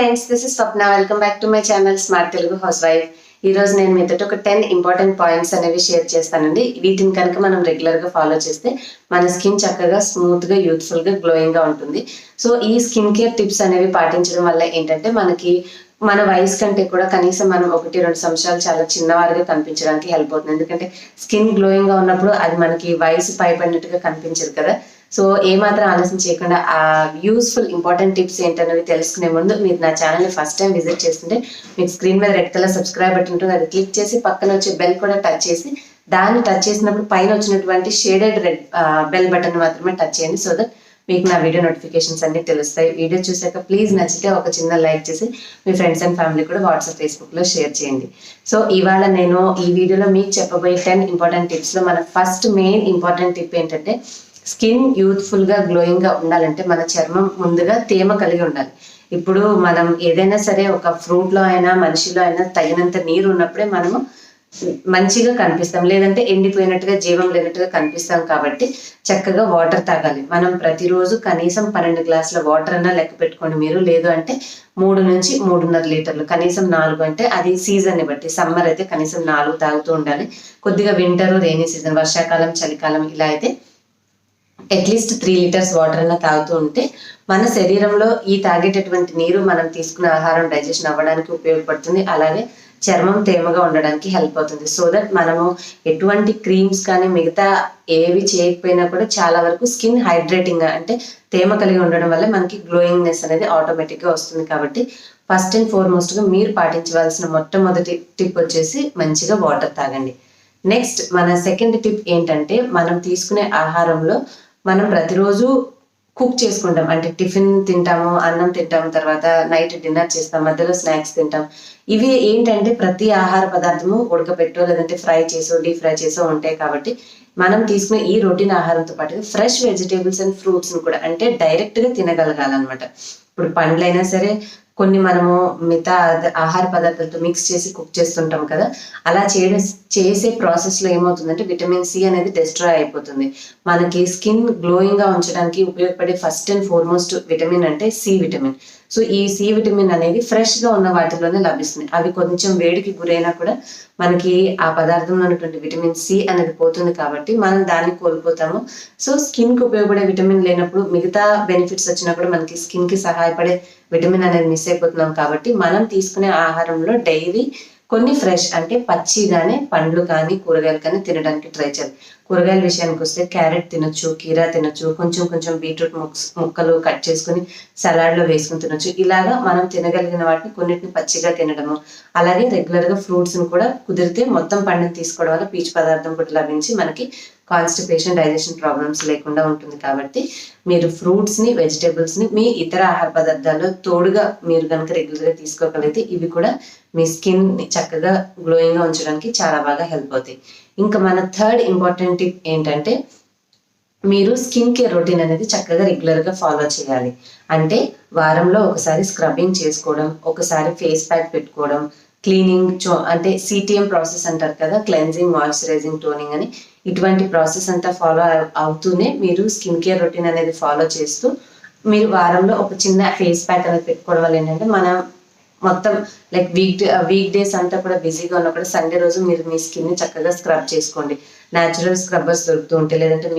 friends, this is Swapna. Welcome back to my channel Smart Telugu Housewife. ఈ రోజు నేను మీతో ఒక 10 ఇంపార్టెంట్ పాయింట్స్ అనేవి షేర్ చేస్తానండి. వీటిని కనుక మనం రెగ్యులర్ గా ఫాలో చేస్తే మన స్కిన్ చక్కగా స్మూత్ గా యూత్ఫుల్ గా గ్లోయింగ్ గా ఉంటుంది. సో ఈ స్కిన్ కేర్ టిప్స్ అనేవి పాటించడం వల్ల ఏంటంటే మనకి మన వయసు కంటే కూడా కనీసం మనం 1-2 సంవత్సరాలు చాలా చిన్నవారిగా కనిపించడానికి హెల్ప్ అవుతుంది. ఎందుకంటే స్కిన్ గ్లోయింగ్ గా ఉన్నప్పుడు అది మనకి వయసు పైబడినట్టుగా కనిపించదు కదా. సో ఏమాత్రం ఆలస్యం చేయకుండా ఆ యూస్ఫుల్ ఇంపార్టెంట్ టిప్స్ ఏంటనేవి తెలుసుకునే ముందు మీరు నా ఛానల్ని ఫస్ట్ టైం విజిట్ చేస్తుంటే మీకు స్క్రీన్ మీద రెడ్ కలర్ సబ్స్క్రైబ్ బటన్ ఉంటుంది, అది క్లిక్ చేసి పక్కన వచ్చే బెల్ కూడా టచ్ చేసి దాన్ని టచ్ చేసినప్పుడు పైన వచ్చినటువంటి షేడెడ్ రెడ్ బెల్ బటన్ మాత్రమే టచ్ చేయండి. సో దట్ మీకు నా వీడియో నోటిఫికేషన్స్ అన్ని తెలుస్తాయి. వీడియో చూసాక ప్లీజ్ నచ్చితే ఒక చిన్న లైక్ చేసి మీ ఫ్రెండ్స్ అండ్ ఫ్యామిలీ కూడా వాట్సాప్ ఫేస్బుక్లో షేర్ చేయండి. సో ఇవాళ నేను ఈ వీడియోలో మీకు చెప్పబోయే 10 ఇంపార్టెంట్ టిప్స్లో మన ఫస్ట్ మెయిన్ ఇంపార్టెంట్ టిప్ ఏంటంటే స్కిన్ యూత్ఫుల్ గా గ్లోయింగ్ గా ఉండాలంటే మన చర్మం ముందుగా తేమ కలిగి ఉండాలి. ఇప్పుడు మనం ఏదైనా సరే ఒక ఫ్రూట్ లో అయినా మనిషిలో అయినా తగినంత నీరు ఉన్నప్పుడే మనము మంచిగా కనిపిస్తాం, లేదంటే ఎండిపోయినట్టుగా జీవం లేనట్టుగా కనిపిస్తాం. కాబట్టి చక్కగా వాటర్ తాగాలి. మనం ప్రతిరోజు కనీసం 12 గ్లాసుల వాటర్ అన్నా లెక్క పెట్టుకోండి మీరు, లేదు అంటే 3 నుంచి 3.5 లీటర్లు, కనీసం 4 అంటే అది సీజన్ ని బట్టి. సమ్మర్ అయితే కనీసం 4 తాగుతూ ఉండాలి. కొద్దిగా వింటర్ రెయినీ సీజన్ వర్షాకాలం చలికాలం ఇలా అయితే అట్లీస్ట్ 3 లీటర్స్ వాటర్ అన్న తాగుతూ ఉంటే మన శరీరంలో ఈ తాగేటటువంటి నీరు మనం తీసుకున్న ఆహారం డైజెషన్ అవ్వడానికి ఉపయోగపడుతుంది. అలాగే చర్మం తేమగా ఉండడానికి హెల్ప్ అవుతుంది. సో దట్ మనము ఎటువంటి క్రీమ్స్ కానీ మిగతా ఏవి చేయకపోయినా కూడా చాలా వరకు స్కిన్ హైడ్రేటింగ్ అంటే తేమ కలిగి ఉండడం వల్ల మనకి గ్లోయింగ్నెస్ అనేది ఆటోమేటిక్గా వస్తుంది. కాబట్టి ఫస్ట్ అండ్ ఫార్మోస్ట్గా మీరు పాటించవలసిన మొట్టమొదటి టిప్ వచ్చేసి మంచిగా వాటర్ తాగండి. నెక్స్ట్ మన సెకండ్ టిప్ ఏంటంటే మనం తీసుకునే ఆహారంలో మనం ప్రతిరోజు కుక్ చేసుకుంటాం. అంటే టిఫిన్ తింటాము, అన్నం తింటాము, తర్వాత నైట్ డిన్నర్ చేస్తాం, మధ్యలో స్నాక్స్ తింటాం. ఇవి ఏంటంటే ప్రతి ఆహార పదార్థము ఉడకపెట్టో లేదంటే ఫ్రై చేసో డీప్ ఫ్రై చేసో ఉంటాయి. కాబట్టి మనం తీసుకునే ఈ రొటీన్ ఆహారంతో పాటు ఫ్రెష్ వెజిటేబుల్స్ అండ్ ఫ్రూట్స్ని కూడా అంటే డైరెక్ట్గా తినగలగాలన్నమాట. ఇప్పుడు పండ్లైనా సరే కొన్ని మనము మిగతా ఆహార పదార్థాలతో మిక్స్ చేసి కుక్ చేస్తుంటాం కదా, అలా చేసే ప్రాసెస్లో ఏమవుతుందంటే విటమిన్ సి అనేది డిస్ట్రాయ్ అయిపోతుంది. మనకి స్కిన్ గ్లోయింగ్గా ఉంచడానికి ఉపయోగపడే ఫస్ట్ అండ్ ఫార్మోస్ట్ విటమిన్ అంటే సి విటమిన్. సో ఈ సి విటమిన్ అనేది ఫ్రెష్గా ఉన్న వాటిలోనే లభిస్తుంది. అవి కొంచెం వేడికి గురైనా కూడా మనకి ఆ పదార్థంలో ఉన్నటువంటి విటమిన్ సి అనేది పోతుంది, కాబట్టి మనం దాన్ని కోల్పోతాము. సో స్కిన్కి ఉపయోగపడే విటమిన్ లేనప్పుడు మిగతా బెనిఫిట్స్ వచ్చినా కూడా మనకి స్కిన్కి సహాయపడే విటమిన్ అనేది మిస్ అయిపోతున్నాం. కాబట్టి మనం తీసుకునే ఆహారంలో డైలీ కొన్ని ఫ్రెష్ అంటే పచ్చిగానే పండ్లు కానీ కూరగాయలు కానీ తినడానికి ట్రై చేయాలి. కూరగాయల విషయానికి వస్తే క్యారెట్ తినొచ్చు, కీరా తినొచ్చు, కొంచెం బీట్రూట్ ముక్కలు కట్ చేసుకుని సలాడ్లో వేసుకుని తినొచ్చు. ఇలాగా మనం తినగలిగిన వాటిని కొన్నిటిని పచ్చిగా తినడము, అలాగే రెగ్యులర్గా ఫ్రూట్స్ని కూడా కుదిరితే మొత్తం పండుని తీసుకోవడం వల్ల పీచు పదార్థం కూడా లభించి మనకి కాన్స్టిపేషన్ డైజెషన్ ప్రాబ్లమ్స్ లేకుండా ఉంటుంది. కాబట్టి మీరు ఫ్రూట్స్ని వెజిటేబుల్స్ని మీ ఇతర ఆహార పదార్థాల్లో తోడుగా మీరు కనుక రెగ్యులర్గా తీసుకోగలిగితే ఇవి కూడా మీ స్కిన్ని చక్కగా గ్లోయింగ్గా ఉంచడానికి చాలా బాగా హెల్ప్ అవుతాయి. ఇంకా మన థర్డ్ ఇంపార్టెంట్ టిప్ ఏంటంటే మీరు స్కిన్ కేర్ రొటీన్ అనేది చక్కగా రెగ్యులర్గా ఫాలో చేయాలి. అంటే వారంలో ఒకసారి స్క్రబ్బింగ్ చేసుకోవడం, ఒకసారి ఫేస్ ప్యాక్ పెట్టుకోవడం, క్లీనింగ్ అంటే సిటిఎం ప్రాసెస్ అంటారు కదా, క్లెన్జింగ్ మాయిశ్చరైజింగ్ టోనింగ్ అని, ఇటువంటి ప్రాసెస్ అంతా ఫాలో అవుతూనే మీరు స్కిన్ కేర్ రొటీన్ అనేది ఫాలో చేస్తూ మీరు వారంలో ఒక చిన్న ఫేస్ ప్యాక్ అనేది పెట్టుకోవడం వల్ల ఏంటంటే మనం మొత్తం లైక్ వీక్ డేస్ అంతా కూడా బిజీగా ఉన్నప్పుడు సండే రోజు మీరు మీ స్కిన్ని చక్కగా స్క్రబ్ చేసుకోండి. న్యాచురల్ స్క్రబ్బర్స్ దొరుకుతూ ఉంటాయి, లేదంటే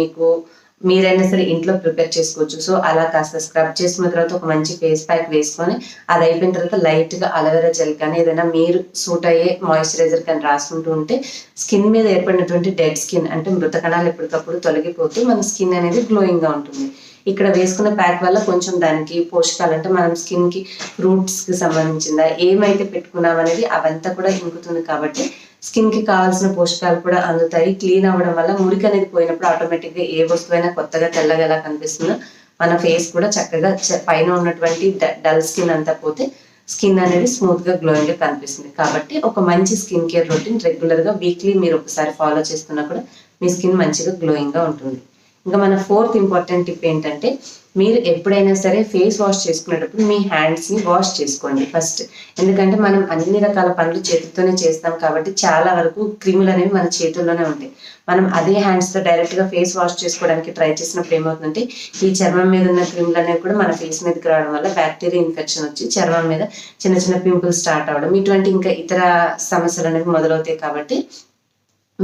మీరైనా సరే ఇంట్లో ప్రిపేర్ చేసుకోవచ్చు. సో అలా కాస్త స్క్రబ్ చేసుకున్న తర్వాత ఒక మంచి ఫేస్ ప్యాక్ వేసుకొని అది అయిపోయిన తర్వాత లైట్గా అలోవెరా జెల్ కానీ ఏదైనా మీరు సూట్ అయ్యే మాయిశ్చరైజర్ కానీ రాసుకుంటూ ఉంటే స్కిన్ మీద ఏర్పడినటువంటి డెడ్ స్కిన్ అంటే మృత కణాలు ఎప్పటికప్పుడు తొలగిపోతూ మన స్కిన్ అనేది గ్లోయింగ్గా ఉంటుంది. ఇక్కడ వేసుకున్న ప్యాక్ వల్ల కొంచెం దానికి పోషకాలు అంటే మనం స్కిన్కి ఫ్రూట్స్కి సంబంధించిందా ఏమైతే పెట్టుకున్నాం అనేది అవంతా కూడా ఇంకుతుంది. కాబట్టి స్కిన్కి కావాల్సిన పోషకాలు కూడా అందుతాయి. క్లీన్ అవ్వడం వల్ల మురికి అనేది పోయినప్పుడు ఆటోమేటిక్గా ఏ వస్తువైనా కొత్తగా తెల్లగా ఎలా కనిపిస్తుందో మన ఫేస్ కూడా చక్కగా పైన ఉన్నటువంటి డల్ స్కిన్ అంతా పోతే స్కిన్ అనేది స్మూత్గా గ్లోయింగ్గా కనిపిస్తుంది. కాబట్టి ఒక మంచి స్కిన్ కేర్ రొటీన్ రెగ్యులర్గా వీక్లీ మీరు ఒకసారి ఫాలో చేస్తున్నా కూడా మీ స్కిన్ మంచిగా గ్లోయింగ్గా ఉంటుంది. ఇంకా మన ఫోర్త్ ఇంపార్టెంట్ టిప్ ఏంటంటే మీరు ఎప్పుడైనా సరే ఫేస్ వాష్ చేసుకునేటప్పుడు మీ హ్యాండ్స్ని వాష్ చేసుకోండి ఫస్ట్. ఎందుకంటే మనం అన్ని రకాల పనులు చేతితోనే చేస్తాం కాబట్టి చాలా వరకు క్రిములు అనేవి మన చేతుల్లోనే ఉంటాయి. మనం అదే హ్యాండ్స్తో డైరెక్ట్గా ఫేస్ వాష్ చేసుకోవడానికి ట్రై చేసినప్పుడు ఏమవుతుందంటే ఈ చర్మం మీద ఉన్న క్రిములు అనేవి కూడా మన ఫేస్ మీదకి రావడం వల్ల బ్యాక్టీరియా ఇన్ఫెక్షన్ వచ్చి చర్మం మీద చిన్న చిన్న పింపుల్స్ స్టార్ట్ అవ్వడం ఇటువంటి ఇంకా ఇతర సమస్యలు అనేవి మొదలవుతాయి. కాబట్టి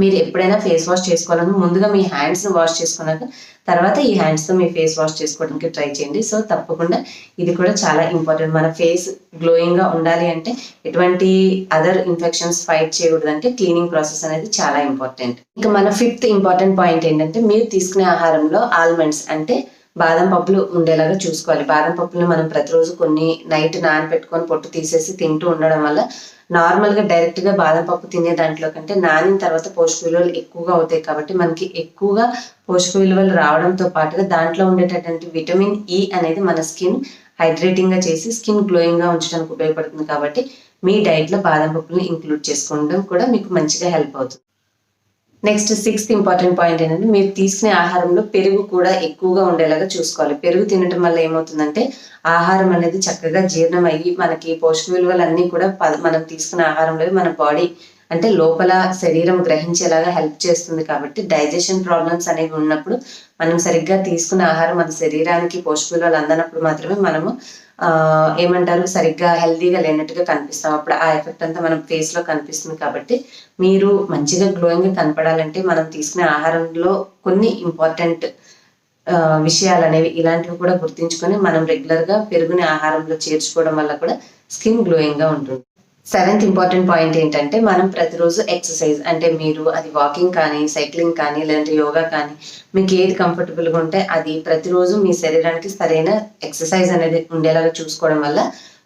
మీరు ఎప్పుడైనా ఫేస్ వాష్ చేసుకోవాలని ముందుగా మీ హ్యాండ్స్ని వాష్ చేసుకున్నాక తర్వాత ఈ హ్యాండ్స్తో మీ ఫేస్ వాష్ చేసుకోవడానికి ట్రై చేయండి. సో తప్పకుండా ఇది కూడా చాలా ఇంపార్టెంట్. మన ఫేస్ గ్లోయింగ్గా ఉండాలి అంటే ఎటువంటి అదర్ ఇన్ఫెక్షన్స్ ఫైట్ చేయకూడదంటే క్లీనింగ్ ప్రాసెస్ అనేది చాలా ఇంపార్టెంట్. ఇంకా మన ఫిఫ్త్ ఇంపార్టెంట్ పాయింట్ ఏంటంటే మీరు తీసుకునే ఆహారంలో ఆల్మండ్స్ అంటే బాదం పప్పులు ఉండేలాగా చూసుకోవాలి. బాదం పప్పులను మనం ప్రతిరోజు కొన్ని నైట్ నానబెట్టుకొని పొట్టు తీసేసి తింటూ ఉండడం వల్ల నార్మల్గా డైరెక్ట్గా బాదం పప్పు తినే దాంట్లో కంటే నానిన తర్వాత పోషక విలువలు ఎక్కువగా అవుతాయి. కాబట్టి మనకి ఎక్కువగా పోషక విలువలు రావడంతో పాటుగా దాంట్లో ఉండేటటువంటి విటమిన్ ఈ అనేది మన స్కిన్ హైడ్రేటింగ్గా చేసి స్కిన్ గ్లోయింగ్గా ఉంచడానికి ఉపయోగపడుతుంది. కాబట్టి మీ డైట్లో బాదం పప్పులను ఇంక్లూడ్ చేసుకోవడం కూడా మీకు మంచిగా హెల్ప్ అవుతుంది. నెక్స్ట్ సిక్స్త్ ఇంపార్టెంట్ పాయింట్ ఏంటంటే మీరు తీసుకునే ఆహారంలో పెరుగు కూడా ఎక్కువగా ఉండేలాగా చూసుకోవాలి. పెరుగు తినటం వల్ల ఏమవుతుందంటే ఆహారం అనేది చక్కగా జీర్ణం అయ్యి మనకి పోషక విలువలు అన్నీ కూడా మనం తీసుకునే ఆహారంలో మన బాడీ అంటే లోపల శరీరం గ్రహించేలాగా హెల్ప్ చేస్తుంది. కాబట్టి డైజెషన్ ప్రాబ్లమ్స్ అనేవి ఉన్నప్పుడు మనం సరిగ్గా తీసుకునే ఆహారం మన శరీరానికి పోషక విలువలు అందనప్పుడు మాత్రమే మనము ఏమంటారు సరిగ్గా హెల్తీగా లేనట్టుగా కనిపిస్తాం. అప్పుడు ఆ ఎఫెక్ట్ అంతా మనం ఫేస్లో కనిపిస్తుంది. కాబట్టి మీరు మంచిగా గ్లోయింగ్గా కనపడాలంటే మనం తీసుకునే ఆహారంలో కొన్ని ఇంపార్టెంట్ విషయాలు అనేవి ఇలాంటివి కూడా గుర్తించుకొని మనం రెగ్యులర్గా పెరుగుని ఆహారంలో చేర్చుకోవడం వల్ల కూడా స్కిన్ గ్లోయింగ్గా ఉంటుంది. సెవెంత్ ఇంపార్టెంట్ పాయింట్ ఏంటంటే మనం ప్రతిరోజు ఎక్సర్సైజ్ అంటే మీరు అది వాకింగ్ కానీ సైక్లింగ్ కానీ లేదంటే యోగా కానీ మీకు ఏది కంఫర్టబుల్గా ఉంటే అది ప్రతిరోజు మీ శరీరానికి సరైన ఎక్సర్సైజ్ అనేది ఉండేలాగా చూసుకోవడం వల్ల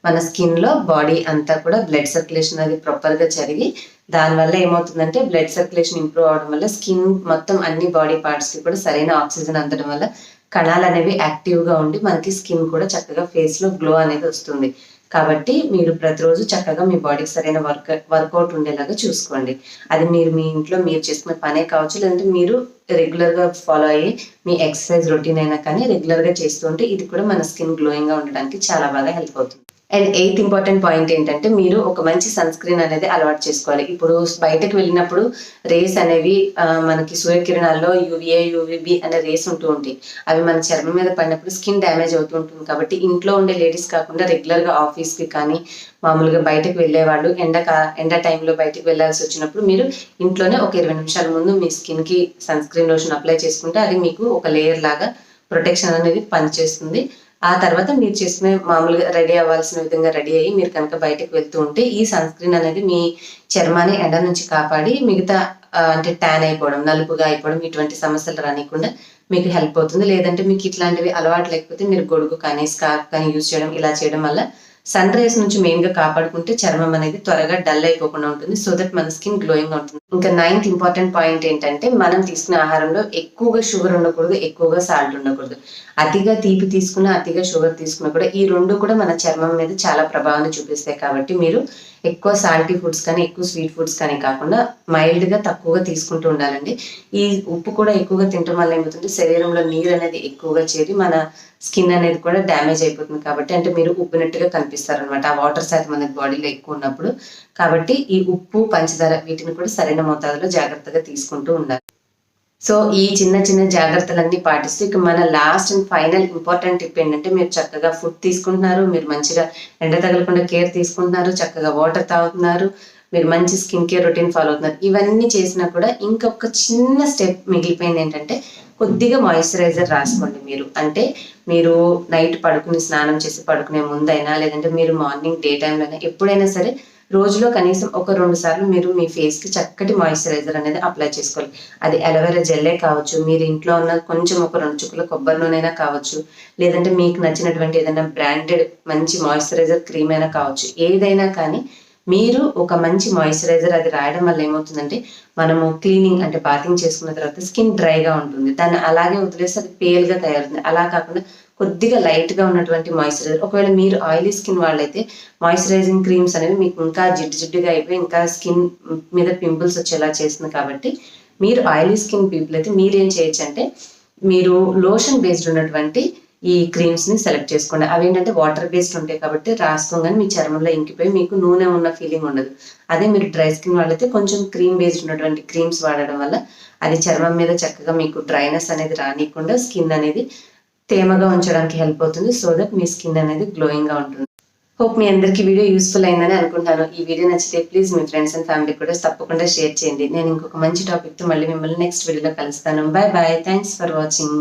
మన స్కిన్లో బాడీ అంతా కూడా బ్లడ్ సర్క్యులేషన్ అనేది ప్రాపర్గా జరిగి దానివల్ల ఏమవుతుందంటే బ్లడ్ సర్క్యులేషన్ ఇంప్రూవ్ అవడం వల్ల స్కిన్ మొత్తం అన్ని బాడీ పార్ట్స్కి కూడా సరైన ఆక్సిజన్ అందడం వల్ల కణాలు అనేవి యాక్టివ్గా ఉండి మనకి స్కిన్ కూడా చక్కగా ఫేస్లో గ్లో అనేది వస్తుంది. కాబట్టి మీరు ప్రతిరోజు చక్కగా మీ బాడీకి సరైన వర్కౌట్ ఉండేలాగా చూసుకోండి. అది మీరు మీ ఇంట్లో మీరు చేసుకునే పనే కావచ్చు లేదంటే మీరు రెగ్యులర్గా ఫాలో అయ్యి మీ ఎక్సర్సైజ్ రొటీన్ అయినా కానీ రెగ్యులర్గా చేస్తూ ఉంటే ఇది కూడా మన స్కిన్ గ్లోయింగ్గా ఉండడానికి చాలా బాగా హెల్ప్ అవుతుంది. అండ్ ఎయిత్ ఇంపార్టెంట్ పాయింట్ ఏంటంటే మీరు ఒక మంచి సన్ స్క్రీన్ అనేది అలవాటు చేసుకోవాలి. ఇప్పుడు బయటకు వెళ్ళినప్పుడు రేస్ అనేవి మనకి సూర్యకిరణాల్లో యూవిఏ యూవిబి అనే రేస్ ఉంటూ ఉంటాయి. అవి మన చర్మం మీద పడినప్పుడు స్కిన్ డ్యామేజ్ అవుతూ ఉంటుంది. కాబట్టి ఇంట్లో ఉండే లేడీస్ కాకుండా రెగ్యులర్గా ఆఫీస్కి కానీ మామూలుగా బయటకు వెళ్ళేవాళ్ళు ఎండ టైంలో బయటకు వెళ్ళాల్సి వచ్చినప్పుడు మీరు ఇంట్లోనే ఒక 20 నిమిషాల ముందు మీ స్కిన్కి సన్ స్క్రీన్ లోషన్ అప్లై చేసుకుంటే అది మీకు ఒక లేయర్ లాగా ప్రొటెక్షన్ అనేది పనిచేస్తుంది. ఆ తర్వాత మీరు చేసుకునే మామూలుగా రెడీ అవ్వాల్సిన విధంగా రెడీ అయ్యి మీరు కనుక బయటకు వెళ్తూ ఉంటే ఈ సన్ స్క్రీన్ అనేది మీ చర్మాన్ని ఎండ నుంచి కాపాడి మిగతా అంటే ట్యాన్ అయిపోవడం నలుపుగా అయిపోవడం ఇటువంటి సమస్యలు రానికుండా మీకు హెల్ప్ అవుతుంది. లేదంటే మీకు ఇట్లాంటివి అలవాటు లేకపోతే మీరు గొడుగు కానీ స్కార్ఫ్ కానీ యూజ్ చేయడం ఇలా చేయడం వల్ల సన్ రైజ్ నుంచి మెయిన్గా కాపాడుకుంటే చర్మం అనేది త్వరగా డల్ అయిపోకుండా ఉంటుంది. సో దట్ మన స్కిన్ గ్లోయింగ్గా ఉంటుంది. ఇంకా నైన్త్ ఇంపార్టెంట్ పాయింట్ ఏంటంటే మనం తీసుకునే ఆహారంలో ఎక్కువగా షుగర్ ఉండకూడదు, ఎక్కువగా సాల్ట్ ఉండకూడదు. అతిగా తీపి తీసుకున్న అతిగా షుగర్ తీసుకున్నా కూడా ఈ రెండు కూడా మన చర్మం మీద చాలా ప్రభావాన్ని చూపిస్తాయి. కాబట్టి మీరు ఎక్కువ సాల్టీ ఫుడ్స్ కానీ ఎక్కువ స్వీట్ ఫుడ్స్ కానీ కాకుండా మైల్డ్గా తక్కువగా తీసుకుంటూ ఉండాలండి. ఈ ఉప్పు కూడా ఎక్కువగా తినడం వల్ల ఏమవుతుంటే శరీరంలో నీరు అనేది ఎక్కువగా చేరి మన స్కిన్ అనేది కూడా డ్యామేజ్ అయిపోతుంది. కాబట్టి అంటే మీరు ఉబ్బినట్టుగా కనిపిస్తారు అనమాట ఆ వాటర్ శాతం అనేది బాడీలో ఎక్కువ ఉన్నప్పుడు. కాబట్టి ఈ ఉప్పు పంచదార వీటిని కూడా సరైన మోతాదులో జాగ్రత్తగా తీసుకుంటూ ఉండాలి. సో ఈ చిన్న చిన్న జాగ్రత్తలన్నీ పాటిస్తూ ఇక మన last and final important tip ఏంటంటే మీరు చక్కగా ఫుడ్ తీసుకుంటున్నారు, మీరు మంచిగా ఎండ తగలకుండా కేర్ తీసుకుంటున్నారు, చక్కగా వాటర్ తాగుతున్నారు, మీరు మంచి స్కిన్ కేర్ రొటీన్ ఫాలో అవుతున్నారు. ఇవన్నీ చేసినా కూడా ఇంకొక చిన్న స్టెప్ మిగిలిపోయింది ఏంటంటే కొద్దిగా మాయిశ్చరైజర్ రాసుకోండి. మీరు అంటే మీరు నైట్ పడుకుని స్నానం చేసి పడుకునే ముందైనా లేదంటే మీరు మార్నింగ్ డే టైంలో అయినా ఎప్పుడైనా సరే రోజులో కనీసం ఒక 2 సార్లు మీరు మీ ఫేస్కి చక్కటి మాయిశ్చరైజర్ అనేది అప్లై చేసుకోవాలి. అది అలోవెరా జెల్లే కావచ్చు, మీరు ఇంట్లో ఉన్న కొంచెం ఒక 2 చుక్కల కొబ్బరి నూనె కావచ్చు, లేదంటే మీకు నచ్చినటువంటి ఏదైనా బ్రాండెడ్ మంచి మాయిశ్చరైజర్ క్రీమ్ అయినా కావచ్చు. ఏదైనా కానీ మీరు ఒక మంచి మాయిశ్చరైజర్ అది రాయడం వల్ల ఏమవుతుందంటే మనము క్లీనింగ్ అంటే బాతింగ్ చేసుకున్న తర్వాత స్కిన్ డ్రైగా ఉంటుంది, దాన్ని అలాగే వదిలేసి అది పేల్గా తయారవుతుంది. అలా కాకుండా కొద్దిగా లైట్గా ఉన్నటువంటి మాయిశ్చరైజర్, ఒకవేళ మీరు ఆయిలీ స్కిన్ వాళ్ళైతే మాయిశ్చరైజింగ్ క్రీమ్స్ అనేవి మీకు ఇంకా జిడ్డుగా అయిపోయి ఇంకా స్కిన్ మీద పింపుల్స్ వచ్చేలా చేస్తుంది. కాబట్టి మీరు ఆయిలీ స్కిన్ పీపుల్ అయితే మీరు ఏం చేయొచ్చు అంటే మీరు లోషన్ బేస్డ్ ఉన్నటువంటి ఈ క్రీమ్స్ ని సెలెక్ట్ చేసుకోండి. అవి ఏంటంటే వాటర్ బేస్డ్ ఉంటాయి కాబట్టి రాసుకోగానే మీ చర్మంలో ఇంకిపోయి మీకు నూనె ఉన్న ఫీలింగ్ ఉండదు. అదే మీరు డ్రై స్కిన్ వాళ్ళైతే కొంచెం క్రీమ్ బేస్డ్ ఉన్నటువంటి క్రీమ్స్ వాడడం వల్ల అది చర్మం మీద చక్కగా మీకు డ్రైనెస్ అనేది రానియకుండా స్కిన్ అనేది తేమగా ఉంచడానికి హెల్ప్ అవుతుంది. సో దట్ మీ స్కిన్ అనేది గ్లోయింగ్ గా ఉంటుంది. హోప్ మీ అందరికీ వీడియో యూస్ఫుల్ అయిందని అనుకుంటాను. ఈ వీడియో నచ్చితే please me friends and family కూడా తప్పకుండా షేర్ చేయండి. నేను ఇంకొక మంచి టాపిక్ తో మళ్ళీ మిమ్మల్ని నెక్స్ట్ వీడియోలో కలుస్తాను. Bye bye. Thanks for watching.